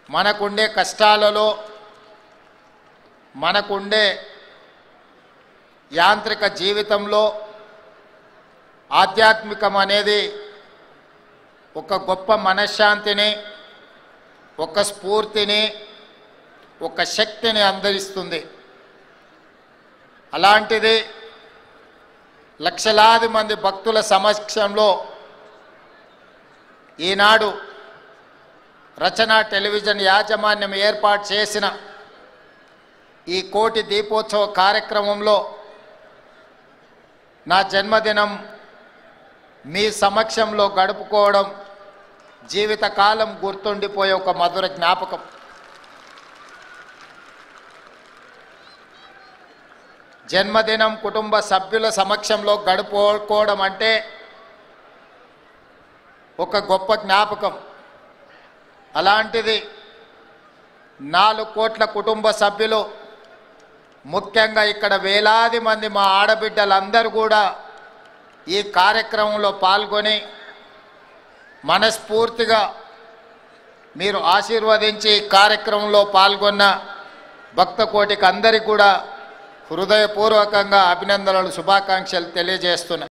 మనకుండే కష్టాలలో మనకుండే యాంత్రిక జీవితంలో ఆధ్యాత్మికం అనేది ఒక గొప్ప మనశ్శాంతిని, ఒక స్ఫూర్తిని, ఒక శక్తిని అందిస్తుంది. అలాంటిది లక్షలాది మంది భక్తుల సమక్షంలో ఈనాడు రచన టెలివిజన్ యాజమాన్యం ఏర్పాటు చేసిన ఈ కోటి దీపోత్సవ కార్యక్రమంలో నా జన్మదినం మీ సమక్షంలో గడుపుకోవడం జీవితకాలం గుర్తుండిపోయే ఒక మధుర జ్ఞాపకం. జన్మదినం కుటుంబ సభ్యుల సమక్షంలో గడుపుకోవడం అంటే ఒక గొప్ప జ్ఞాపకం. అలాంటిది 4 కోట్ల కుటుంబ సభ్యులు, ముఖ్యంగా ఇక్కడ వేలాది మంది మా ఆడబిడ్డలందరూ కూడా ఈ కార్యక్రమంలో పాల్గొని మనస్ఫూర్తిగా మీరు ఆశీర్వదించి ఈ కార్యక్రమంలో పాల్గొన్న భక్త కోటికి అందరికీ కూడా హృదయపూర్వకంగా అభినందనలు, శుభాకాంక్షలు తెలియజేస్తున్నాను.